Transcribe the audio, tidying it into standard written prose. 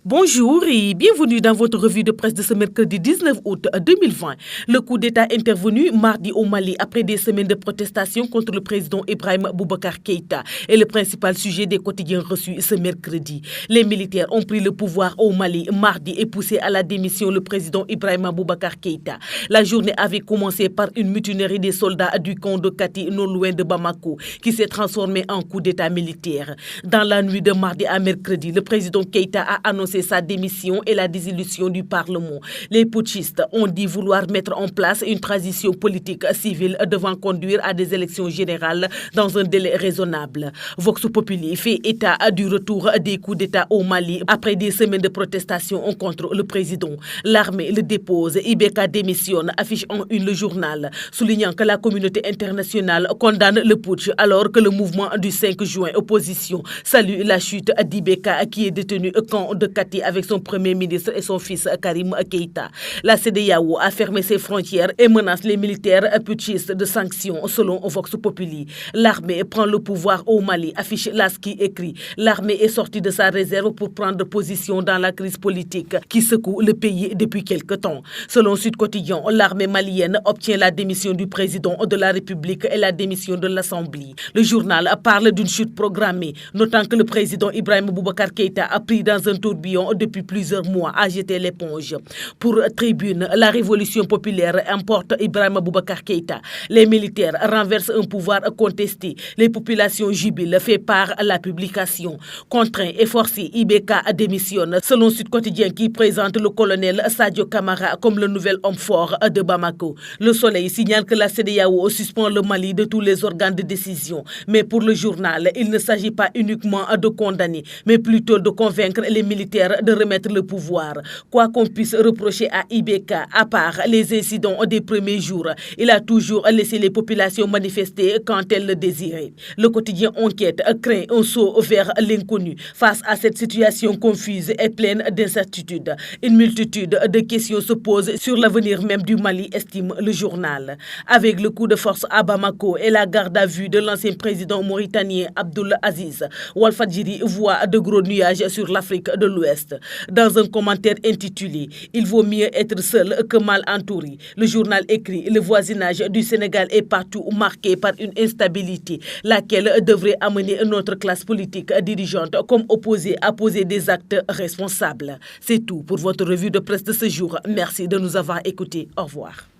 Bonjour et bienvenue dans votre revue de presse de ce mercredi 19 août 2020. Le coup d'État intervenu mardi au Mali après des semaines de protestation contre le président Ibrahim Boubacar Keïta est le principal sujet des quotidiens reçus ce mercredi. Les militaires ont pris le pouvoir au Mali mardi et poussé à la démission le président Ibrahim Boubacar Keïta. La journée avait commencé par une mutinerie des soldats du camp de Kati, non loin de Bamako, qui s'est transformée en coup d'État militaire. Dans la nuit de mardi à mercredi, le président Keïta a annoncé sa démission et la dissolution du Parlement. Les putschistes ont dit vouloir mettre en place une transition politique civile devant conduire à des élections générales dans un délai raisonnable. Vox Populi fait état du retour des coups d'État au Mali après des semaines de protestation contre le président. L'armée le dépose, Ibeka démissionne, affiche en une le journal, soulignant que la communauté internationale condamne le putsch alors que le mouvement du 5 juin opposition salue la chute d'Ibeka qui est détenu au camp de Kati avec son premier ministre et son fils Karim Keïta. La CEDEAO a fermé ses frontières et menace les militaires putschistes de sanctions selon Vox Populi. L'armée prend le pouvoir au Mali, affiche l'ASCI écrit. L'armée est sortie de sa réserve pour prendre position dans la crise politique qui secoue le pays depuis quelque temps. Selon Sud Quotidien, l'armée malienne obtient la démission du président de la République et la démission de l'Assemblée. Le journal parle d'une chute programmée, notant que le président Ibrahim Boubacar Keïta a pris dans un tourbillon depuis plusieurs mois à jeter l'éponge. Pour Tribune, la révolution populaire importe Ibrahim Boubacar Keïta. Les militaires renversent un pouvoir contesté. Les populations jubilent, fait part à la publication. Contraint et forcé, Ibeka démissionne, selon Sud Quotidien qui présente le colonel Sadio Kamara comme le nouvel homme fort de Bamako. Le Soleil signale que la CEDEAO suspend le Mali de tous les organes de décision. Mais pour le journal, il ne s'agit pas uniquement de condamner, mais plutôt de convaincre les militaires de remettre le pouvoir. Quoi qu'on puisse reprocher à Ibeka, à part les incidents des premiers jours, il a toujours laissé les populations manifester quand elles le désiraient. Le quotidien Enquête craint un saut vers l'inconnu. Face à cette situation confuse et pleine d'incertitudes, une multitude de questions se posent sur l'avenir même du Mali, estime le journal. Avec le coup de force à Bamako et la garde à vue de l'ancien président mauritanien Abdoul Aziz, Walfadjiri voit de gros nuages sur l'Afrique de l'Ouest. Dans un commentaire intitulé « Il vaut mieux être seul que mal entouré », le journal écrit « Le voisinage du Sénégal est partout marqué par une instabilité, laquelle devrait amener notre classe politique dirigeante comme opposée à poser des actes responsables ». C'est tout pour votre revue de presse de ce jour. Merci de nous avoir écoutés. Au revoir.